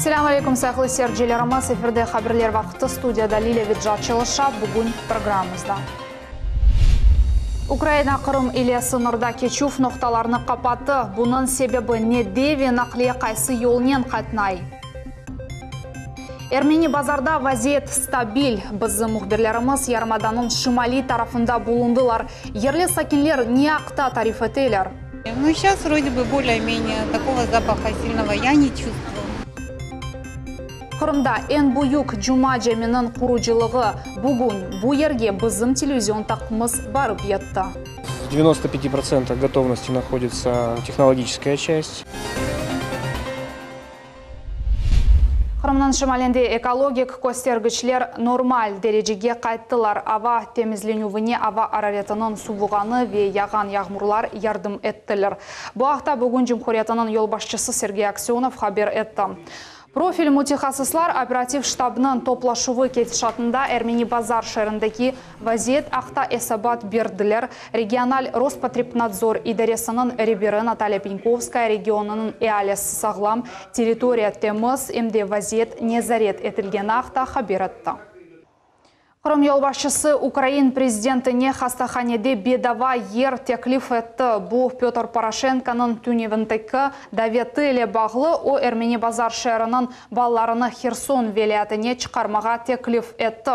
Assalamu alaikum sağlı seyircilerimiz. Efirde haberler vakti stüdiyada Lile Vidjatçılıша bugün programımızda. Ukrayna Kırım ile sınırda keçuf noktalarını kapattı. Bunun sebebi nede ve nakliye kaysı yolundan katnay. Ermeni bazarda vaziyet stabil. Bizim muhbirlerimiz Yarımadanın şimali tarafında bulundular. Yerli sakinler ne akta tarif ettiler? Ну, сейчас вроде бы более-менее такого запаха сильного я не чувствую. Kırım'da en büyük Cuma Cemi'nin kuruculuğu bugün bu yerge bizim televizyon takımımız barıp yetti. 95% готовности находится технологическая часть. Kırım'ın şimalinde ekologik göstergeçler normal dereceye kayıttılar. Hava temizlenuvine hava araretinin suvuğanı ve yağan yağmurlar yardım ettiler. Bu hafta bugün Cumhuriyeti'nin yol başçısı Sergey Aksyonov haber etti. Profil mütehassıslar operativ ştabının toplaşığı ketişatında Ermeni Bazar şehrindeki vaziyet akta esabat berdiler. Regional Rospotrebnadzor idaresinin rehberi Natalya Penkovskaya regionunun ealesi sağlam teritoriya temiz emde vaziyet nezaret etilgen akta haber etti. Kırım yolbaşçısı Ukrayna prezidentine hastahanede bedava yer teklif etti. Bu Pyotr Poroshenko'nun tünevindeki daveti ile bağlı o Ermeni Bazar şehrinin ballarını Kherson vilayetine çıkarmağa teklif etti.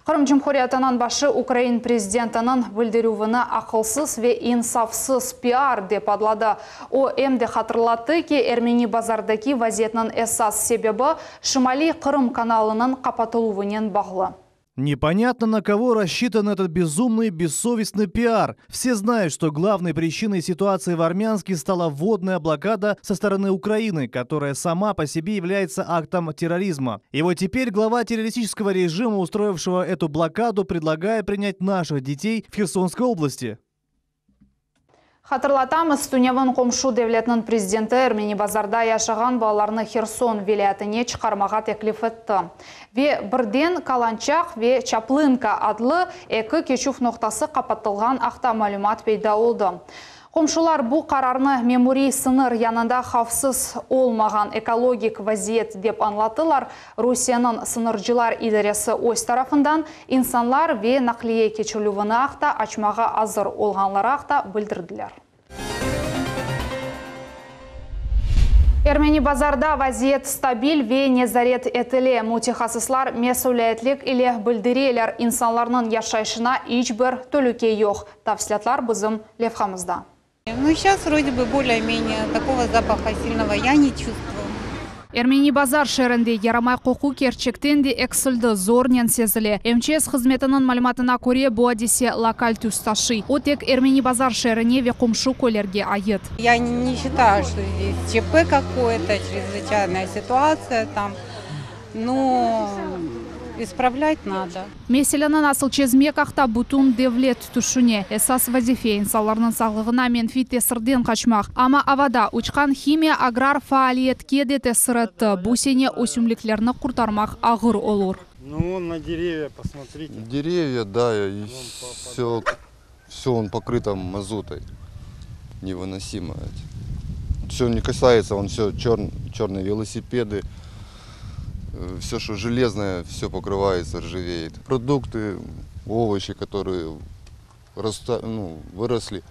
Kırım Cumhuriyeti'nin başı Ukrayna prezidentinin bildiruvini akılsız ve insafsız PR dep adladı. O emde hatırlattı ki Ermeni Bazar'daki vaziyetinin esas sebebi Şimali Kırım kanalının kapatıluvının bağlı. Непонятно, на кого рассчитан этот безумный, бессовестный пиар. Все знают, что главной причиной ситуации в Армянске стала водная блокада со стороны Украины, которая сама по себе является актом терроризма. И вот теперь глава террористического режима, устроившего эту блокаду, предлагает принять наших детей в Херсонской области. Hatırlatamız, Tünevin komşu devletinin prezidenti Ermeni Bazarda yaşagan bağlarını Kherson vilayetine çıkarmağa teklif etti. Ve birden Kalançak ve Çaplinka adlı iki keçuf noktası kapatılgan akta malumat peyda oldu. Komşular bu kararını memuri sınır yanında hafsız olmagan ekologik vaziyet dep anlattılar. Rusya'nın sınırcılar idaresi öz tarafından insanlar ve nakliye keçirülüğünü akta açmağa hazır olganlara akta bildirdiler. Ermeni Bazarda vaziyet stabil ve nezaret etili. Mütehassıslar mesuliyetlik ile bildiriler insanların yaşayışına hiçbir tehlike yok. Tafsilatlar bizim levhamızda. Ну, сейчас вроде бы более-менее такого запаха сильного я не чувствую. Ermeni Bazar şehrinde yaramay qo'quv kerchekten de eksildi zornen sezili. МЧС xizmetining ma'lumotiga ko'ra bu hadise lokal tus taşı. O tek Ermeni Bazar şehrine ve komşu ko'llarga ait. Я не считаю, что здесь ЧП какое-то, чрезвычайная ситуация там. Но исправлять надо. Meselenin asıl çözmek akta bütün devlet tutuşune. Esas vazife insanların sağlığına menfi tesirden kaçmak. Ama havada uçkan химия agrar faaliyetke de tesir etti. Bu sene өсімлікlerini kurtarmak ağır olur. Ну, на деревья посмотрите. Деревья, да, и все он покрыто мазутой. Невыносимо. Все не касается, он все черные велосипеды. Все, что железное, все покрывается, ржавеет. Продукты, овощи, которые выросли,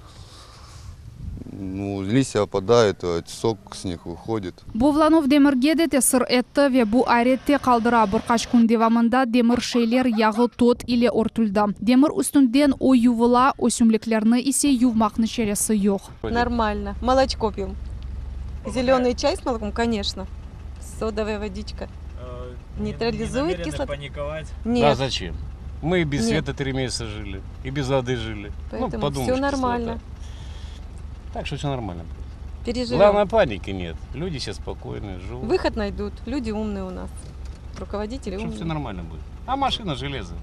листья опадают, сок с них выходит. Buvlanov demirge de tesir etti ve bu ayrette kaldıra birkaç kun devamında demir şeyler yağı tot ile örtüldü. Demir üstünden o yuvula, өсімлікlerini ise yuvmak nişeresi yok. Нормально. Молочко пьем. Зеленый чай с молоком, конечно. Содовая водичка. Нейтрализует кислоту. Паниковать? Нет. А зачем? Мы и без света 3 месяца жили, и без воды жили. Поэтому подумаешь, все нормально. кислота. Так что все нормально. Переживем. Главное, паники нет. Люди сейчас спокойные, живут. Выход найдут. Люди умные у нас. Rukovodители Все умные. нормально будет. А машина железо.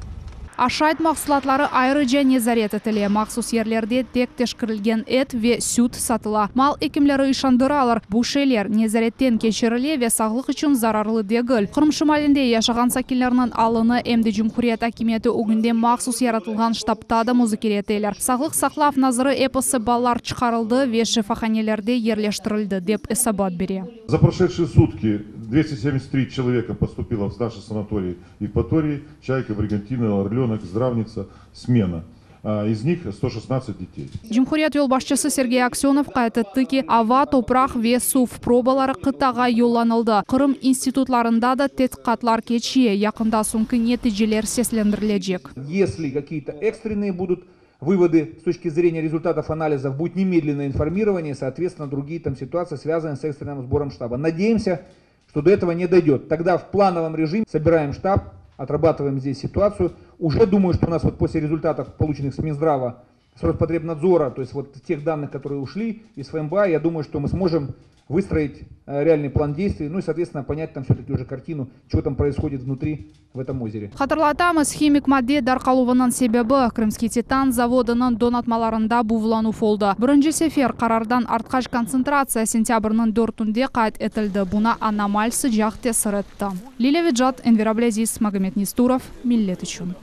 Aşayt mahsulatları ayrıca nezaret etili. Maxsus yerlerde tek teşkirilgen et ve süt satıla. Mal ekimleri işandıralar. Bu şeyler nezaretten geçirili ve sağlık için zararlı değil. Kırım şimalinde yaşagan sakinlerinin alını emde Cumhuriyet Hakimiyeti o günde maxsus yaratılgan ştabta da muzakere ettiler. Sağlık saqlav nazarı eposi ballar çıkarıldı ve şifahanelerde yerleştirildi dep esabat beri. За прошедшие сутки 273 человека поступило в наши санатории Евпатории, Чайка, Бригантина, Орленок, Здравница, Смена. Из них 116 детей. Cumhuriyet yol başçısı Sergey Aksyonov qayd etdi ki, ava, toprak ve su probaları qıtağa yollanıldı. Kırım institutlarında da tetkiqatlar keçiye, yakında so'nggi neticeler seslendirilecek. Если какие-то экстренные будут выводы с точки зрения результатов анализов, будет немедленное информирование, соответственно, другие там ситуации, связанные с экстренным сбором штаба. Надеемся, что до этого не дойдет. Тогда в плановом режиме собираем штаб, отрабатываем здесь ситуацию. Уже думаю, что у нас вот после результатов, полученных с Минздрава, с Роспотребнадзора, то есть вот тех данных, которые ушли из ФМБА, я думаю, что мы сможем выстроить реальный план действий, ну и, соответственно, понять там все-таки уже картину, что там происходит внутри в этом озере. Hatırlatamiz, химик madde darqaluvining sebebi Krымский Titan zavodining donatmalarında buvlanuv oldu. Birinchi sefer qarordan artqach konsentratsiya sentyabrning 4-inde qayd etildi. Buna anomal sıcaq ta'sir etdi. Liliya Vidjat, Enver Ablaziz, Magomed Nesturov, Millet uchun.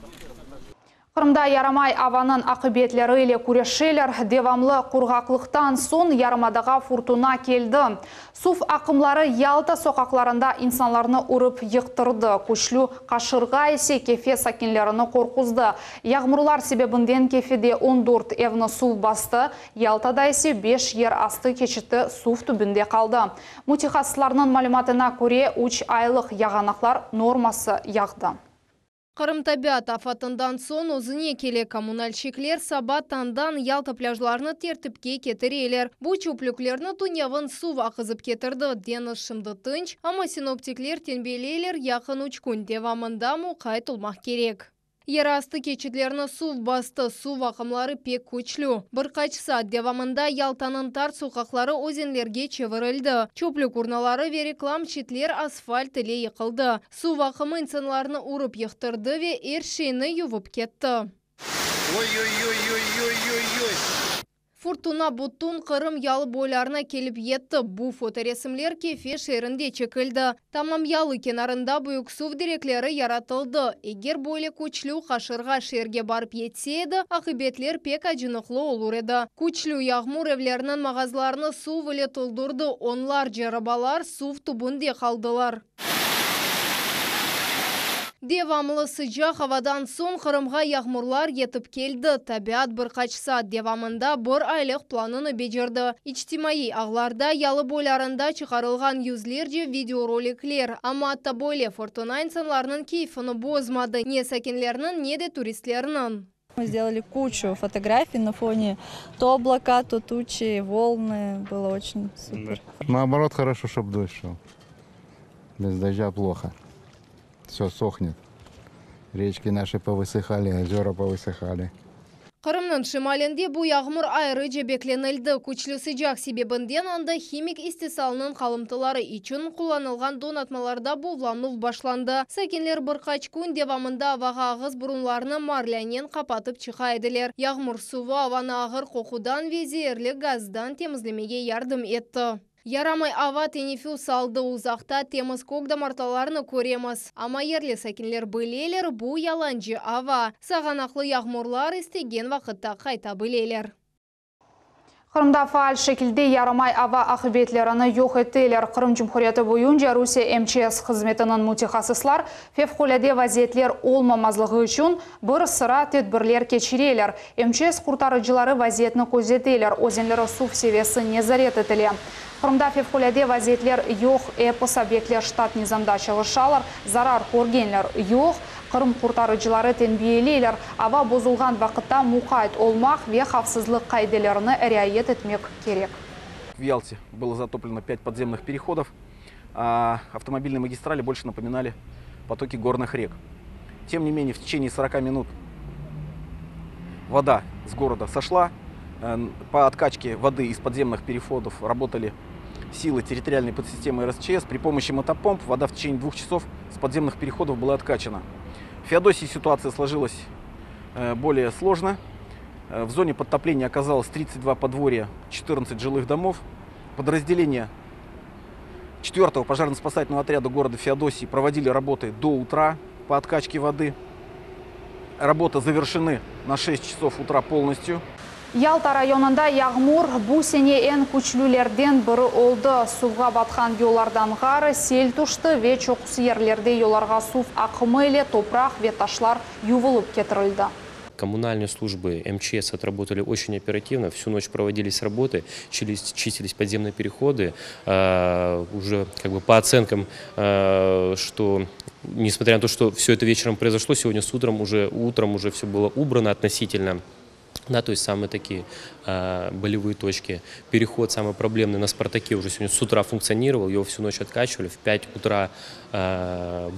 Qırımda yaramay avanın akıbetleri ile kureşeler devamlı kurgaqlıqtan son yarımadağa fırtına geldi. Suf akımları Yalta sokaklarında insanlarını urup yıktırdı. Күчлü Kaşırga ise kefe sakinlerini korkuzdu. Yağmurlar sebebinden kefede 14 evni suv bastı. Yaltada ise 5 yer astı keçiti suv tübünde kaldı. Mutaxassislarning malumatına göre 3 aylık yağanaklar norması yağdı. Qırım tabiat afatından son o'zine kelе kommunalщиклер Sabatandan Yalta pляжларны tertipке ketiriler. Bu çöplüklerini Tunyavın suv akızıp ketirdi. Deniz şimdi tınç, ama sinoptikler tenbeleyler yakın 3 gün devamında muqayt olmak gerek. Yerastı keçitlerini suv bastı, suv akımları pek күчлü. Birkaç saat devamında Yaltanın tar sokakları ozenlerge çevirildi. Çöplük urnaları ve reklam çitler asfalt ile yıkıldı. Suv akımı insanlarını urup yıktırdı ve her şeyini yuvup ketti. Fırtına butun Kırım yalı boylarına kelip yetti. Bu fotoresimler kefe şehrinde çekildi. Tamam yalı kenarında büyük suv direkleri yaratıldı. Eğer böyle күчлü Kaşırga şehirge barıp yetseydi, akıbetler pek acınıklı olur edi. Күчлü yağmur evlerinin mağazalarını suv ile toldurdu. Onlarca arabalar suv tubunda kaldılar. Devamlı sıcak havadan son Kırımga yağmurlar yetip keldi. Tabiat birkaç saat devamında bir aylık planını becerdi. İçtimai ağlarda yalı boylarında çıkarılgan yüzlerce videorolikler. Ama hatta böyle fırtına insanların keyfini bozmadı. Ne sakinlerinin ne de turistlerinin. Мы сделали кучу фотографий на фоне то облака, то тучи, волны. Было очень супер. Наоборот, хорошо, чтобы дождь шел. Без дождя плохо. Все сохнет. Речки наши повысыхали, озера повысыхали. Kırımның şimalinde bu yağmur ayrıca beklenildi. Күчлü sıcak sebebinden anda химик istisalının kalıntıları için kullanılgan donatmalarda buvlanuv başlandı. Sakinler birkaç gün devamında avaga ağız burunlarını marlanen kapatıp çıkaydılar. Yağmur suvu avanı ağır kokudan ve zehirli gazdan temizlemeye yardım etti. Yaramay ava teneffüs saldı, uzakta temiz kok damartalarını көреміз. Ama yerli sakinler bileler bu yalancı ava. Sağanaklı yağmurlar istegen vakitta kayta bileler. Kırımda faal şekilde yaramay ava akıbetlerini yok ettiler. Kırım Cumhuriyeti boyunca Rusya MCS hizmetinin mutaxassislar fevkalade vaziyetler olmamazlığı için bir sıra tedbirler keçiriler. MCS kurtarıcıları vaziyetini gözetiler. Ozenlere suv seviyesi nezaret edilir. Kırımda fevkalade vaziyetler yok, epos obyektler ştat nizamda çalışalar, zarar görgenler yok. Kırım kurtarıcıları tenbiyeleyler, ava bozulgan vakitte muqayt olmak ve xavfsizlik kaydelerini riayet etmek gerek. В Ялте было затоплено 5 подземных переходов, а автомобильные магистрали больше напоминали потоки горных рек. Тем не менее, в течение 40 минут вода с города сошла. По откачке воды из подземных переходов работали силы территориальной подсистемы РСЧС. При помощи мотопомп вода в течение 2 часов с подземных переходов была откачана. В Феодосии ситуация сложилась более сложно. В зоне подтопления оказалось 32 подворья, 14 жилых домов. Подразделения 4-го пожарно-спасательного отряда города Феодосии проводили работы до утра по откачке воды. Работы завершены на 6 часов утра полностью. Ялта районында яғмур бу сене ен күчлүлерден бірі олды. Суға батқан yollardan ғары сел тұшты ве чоқсы ерлерде yollarga сув ақымы ile топрақ ве ташлар ювылып кетірілді. Коммунальные службы МЧС отработали очень оперативно. Всю ночь проводились работы, чистились подземные переходы. Уже по оценкам, что несмотря на то, что все это вечером произошло, сегодня утром уже все было убрано относительно. Да, то есть самые такие болевые точки. Переход самый проблемный на Спартаке уже сегодня с утра функционировал, его всю ночь откачивали. В 5 утра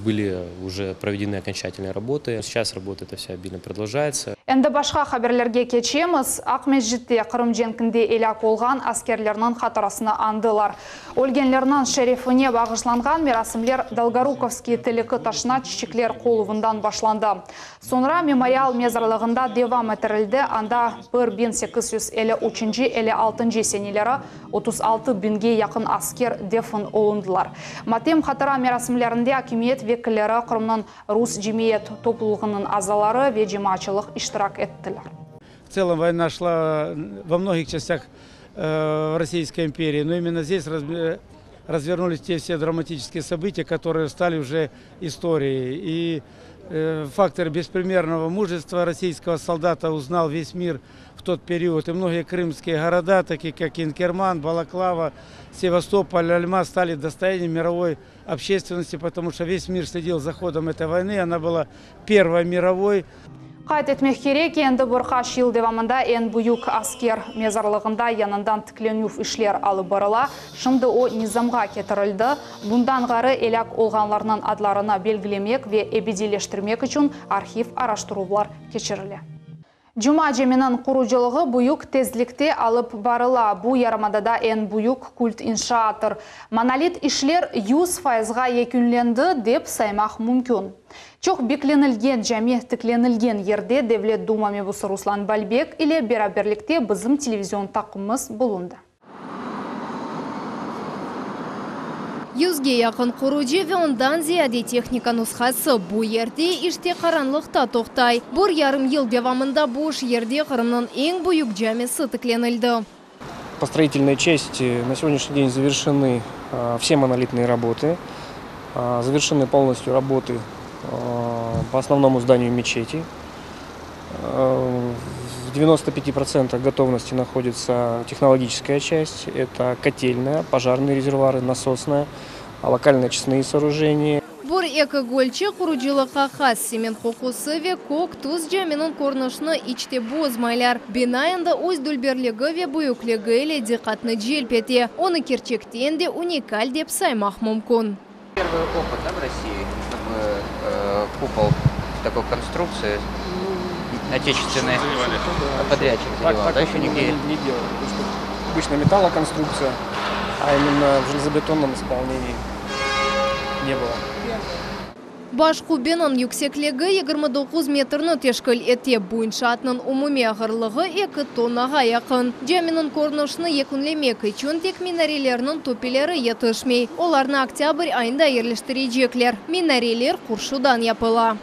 были уже проведены окончательные работы. Сейчас работа эта вся обильно продолжается. Энді башқа хаберлерге кечеміз, Ақмешітте Қырым-Женкінде елак олған аскерлерінің қатарасына андылар. Өлгенлерінің шерифіне бағышланған мерасымлер Долгоруковский тілікі ташына чичеклер қолуындан башланды. Sonra мемориал мезарлығында девам етірілді, анда 1853-56 сенелері 36 бинге яқын аскер дефін олындылар. Матем қатара мерасымлерінде акимиет векілері Қырымның Рус жемиет топлылығының азалары ве жемачылық иштирак еттілер. В целом война шла во многих частях Российской империи, но именно здесь развернулись те все драматические события, которые стали уже историей. И фактор беспримерного мужества российского солдата узнал весь мир в тот период. И многие крымские города, такие как Инкерман, Балаклава, Севастополь, Альма, стали достоянием мировой общественности, потому что весь мир следил за ходом этой войны. Она была первой мировой. Қайт етмек керек, енді бұрқаш ел девамында ен бұйық аскер мезарлығында янындан тікленуф ішлер алып барыла, шымды о низамға кетірілді. Бұндан ғары еляк олғанларының адларына белгілемек ве эбедилештірмек үшін архив араштырулар кечірілі. Жума жемінің құружилығы бұйық тезлікте алып барыла. Бұ ярмадада ен бұйық культ иншаатыр. Монолит ішлер 100%-ға екінленді деп саймақ мүмкін. Çok beklenilgen, jami tiklenilgen yerde Devlet Duma mebusi Ruslan Balbek ile beraberlikte bizim televizyon takımımız bulundu. 100-ге yakın kurucu ve ondan ziyade teknika nusxası bu yerde işte karanlıkta toxtay. Bir yarım yıl devamında boş yerde Kırım'ın en büyük camisi tiklenildi. По строительной части на сегодняшний день завершены все монолитные работы, завершены полностью работы по основному зданию мечети. В 95% готовности находится технологическая часть. Это котельная, пожарные резервуары, насосная, локальные очистные сооружения. Бор эко-гольчы құружилыққа қас семен қоқысы ве көк тұз жаминын корнышны ичте бозмайлар. Бинайында өз дүлберлігі ве бұйықлігі еле диқатны желпете. Оны керчектен де уникаль деп саймақ мүмкін. Первый опыт в России, чтобы купол такой конструкции отечественный подрядчик заливал. Так еще нигде не делали. Обычно металлоконструкция, а именно в железобетонном исполнении не было. Баш кубенің yüksеклігі 29 метрны тешкіл ете бойынша атының умуми ағырлығы 2 тоннаға яқын. Жаминын корнышыны екінлемек үшін тек минарелерінің топелері етішмей. Оларны октябрь айында ерліштірейджеклер. Минарелер құршудан япыла.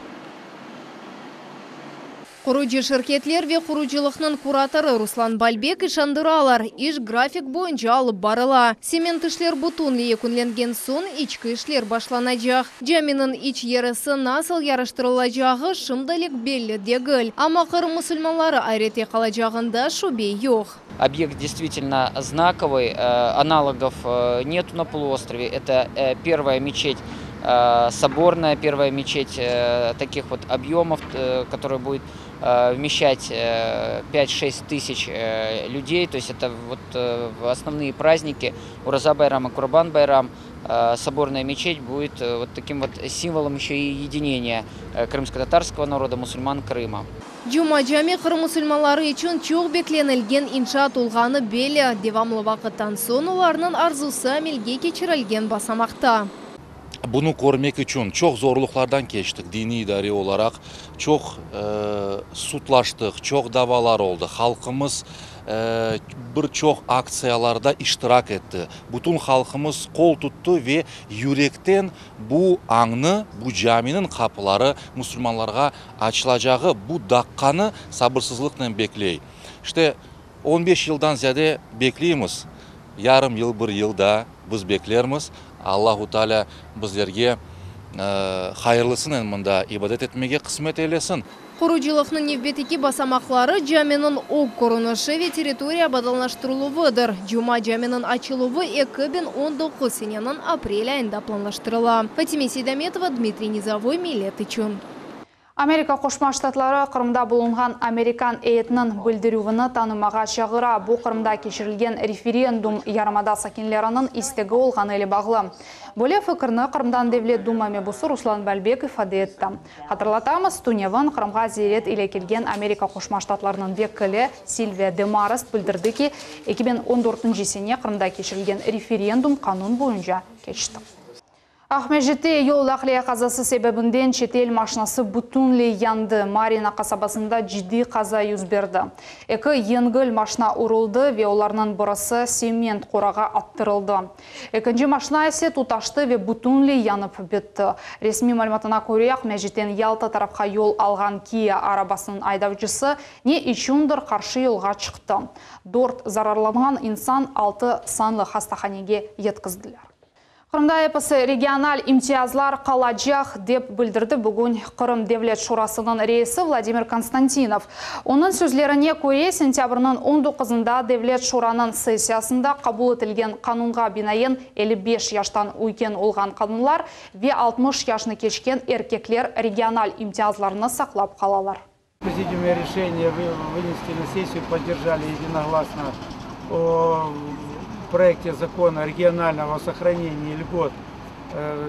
Құруджи шыркетлер ве құруджылықның кураторы Руслан Балбек ишандыралар. Иш график бойынша алып барыла. Семент ішлер бұтунлы екінленген сон ичкі ішлер башланажақ. Жаминын ич ерісі насыл ярыштырылажағы шымдалек белі дегіл. Ама Қырым мұсылманлары айрете қалажағында шубей yok. Объект действительно знаковый, аналогов нету на полуострове. Это первая мечеть, соборная первая мечеть таких вот объемов, которая будет вмещать 5-6 тысяч людей. То есть это вот основные праздники Ураза-Байрам и Курбан-Байрам. Соборная мечеть будет вот таким вот символом еще и единения крымско-татарского народа, мусульман Крыма. Жума жами Қырым мұсылмалары үшін чоқ бекленілген иншаат олғаны белі. Девамлы вақыттан сон оларының арзусы амелге кечірілген басамақта. Bunu korumak için çok zorluklardan geçtik dini idari olarak. Çok sutlaştık, çok davalar oldu. Halkımız birçok aksiyalarda iştirak etti. Bütün halkımız kol tuttu ve yürekten bu anı, bu caminin kapıları Müslümanlara açılacağı bu dakikanı sabırsızlıkla bekliyor. İşte 15 жылдан зияде беклейміз. Ярым ел бір елда біз беклерміз. Аллаху Таala біздерге хайырлысын мында ибадет етмеге қысмет елесін. Құружилықның невбетеки басамақлары жаминын оқ көрініші ве территория бадалнаштырылуыдыр. Жума жаминын ачылуы 2019 сененің апрель айында планлаштырыла. Фатиме Сейдаметова, Дмитрий Низовой, Милет Ичун. Америка Кошма Штатлары Қырымда болынған Американ әйетінің бүлдірювіні танымаға шағыра. Бұл Қырымда кешірілген референдум ярмада сакинлерінің истегі олған әлі бағылы. Бөле фікірні Қырымдан Девлет Думаме бұсы Руслан Бәлбеков фады етті. Қатырлатамыз, Туневін Қырымға зерет еле келген Америка Кошма Штатларының векілі Сильвия Демараст бүлдірді ки 2014 жесене Қырымда кешірілген референдум қанун бойынша кешті. Ахмежетте yol лақлия қазасы себебінден шетел машинасы бүтінлей янды. Марина қасабасында жиди қаза юз берді. Екі енгіл машина урылды ве оларынан бұрысы семент қораға аттырылды. Екінші машина есе туташты ве бүтінлей янып бітті. Ресми мәліметіне көре Ахмежеттен Ялта тарапқа yol алған Kia арабасының айдавчысы не үшіндір қаршы yolға шықты. 4 зарарланған инсан 6 санлы хастаханеге еткізділер. Қырымда эпосы региональ имтиязлар қаладжақ деп білдірді бүгін Қырым Девлет Шурасының рейсі Владимир Константинов. Оның сөзлеріне көре сентябрның 19-ында Девлет Шураның сессиясында қабыл етілген қанунға бинайын 55 яштан өйкен олған қанунлар ве 60 яшны кешкен еркеклер региональ имтиязларыны сақлап қалалар. Президиумное решение вынести на сессию поддержали единогласно о проекте закона регионального сохранения льгот,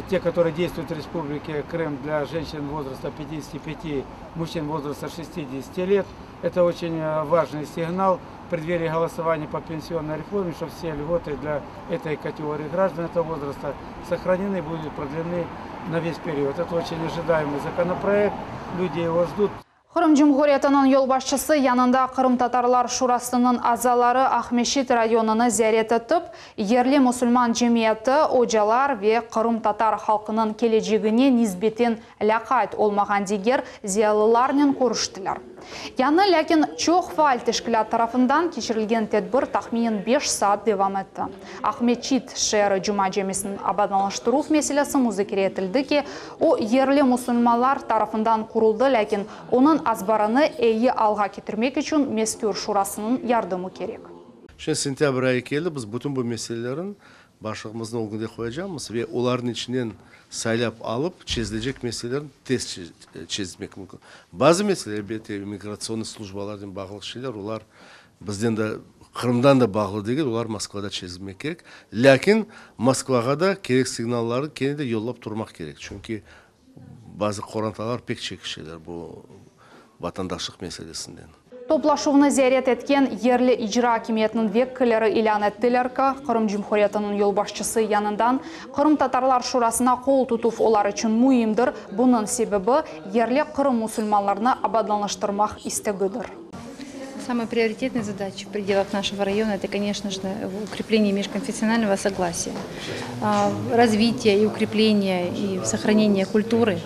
те, которые действуют в Республике Крым для женщин возраста 55, мужчин возраста 60 лет. Это очень важный сигнал в преддверии голосования по пенсионной реформе, что все льготы для этой категории граждан этого возраста сохранены и будут продлены на весь период. Это очень ожидаемый законопроект, люди его ждут. Қырым Жұмғуретінің yol başçısı yanında Қырым Татарлар Шурасының азалары Ахмешит районını зиярет етіп, ерлі мұсылман жемияты, ожалар ве Қырым Татар халқының келечегіне низбетін ләқайт олмаған дегер зиялыларының көріштілер. Яны ләкин чоқ фаал тешкілат тарафından кешірілген тедбір тахминен 5 saat devam etті. Ахмечит шәрі Жұма жемесінің абадалаштыру мәселесі мүзікер етілді ки, о ерлі мұсылмалар тарафından құрылды, ләкин оның азбараны әйі алға кетірмек үшін Мескер Шурасының ярдымы керек. Сентябрь айы келді, біз бүтін бұл мәселелерін башығымыздың олғынде қойacağımыз ве олардың ішінен сайлап алып, чезілежек мәселелерін тез чезмек мүмкін. Базы мәселелер бәте миграционный службалардың бағылық шелер, олар бізден де Қырымдан да бағылы деген, олар Москвада чезілмек керек. Ләкин Москваға да керек сигналлары кенеде yolлап тұрмақ керек. Чүнки базы қоранталар пек чекішелер бұл vatandaşlık meselesinden. Топлашуыны зиярет еткен ерлі ижра акимиетінің веккілері илян еттілер ки, Қырым Жұмхуретінің yol başçısı янындан Қырым Татарлар Шурасына қол тұтув олар үшін мұйымдыр. Бұның себебі ерлі Қырым мұсылманларына абадланыштырмақ истегідір. Самая приоритетная задача в пределах нашего района – это, конечно же, укрепление межконфессионального согласия, развитие и укрепление и сохранение культуры,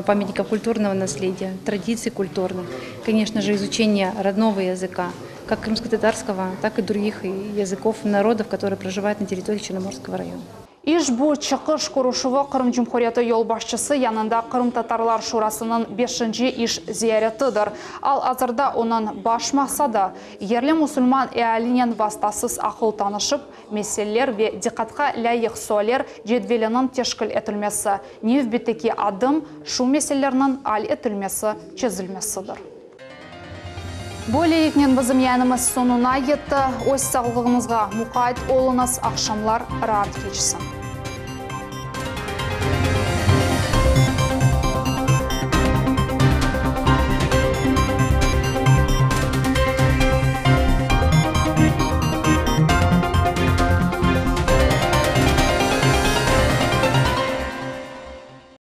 памятников культурного наследия, традиций культурных, конечно же, изучение родного языка, как крымско-татарского, так и других языков народов, которые проживают на территории Черноморского района. Иш bu çıkış kuruşuvu Қырым Cumhuriyeti yol başçısı yanında Қырым Татарлар Şurasının 5-ci iş ziyaretidir. Al azırda onun baş maqsadı yerli musulman ealinin vastasız akıl tanışıp, meseleler ve dikkatga layık so'ler cedvelinin teşkil etilmesi, növbeteki adım şu meselelerinin al etilmesi, çözülmesidir. Более етінен бізім янымыз сонуна етті. Өз сағылығымызға мұқайт олыңыз ақшамлар рад кечсін.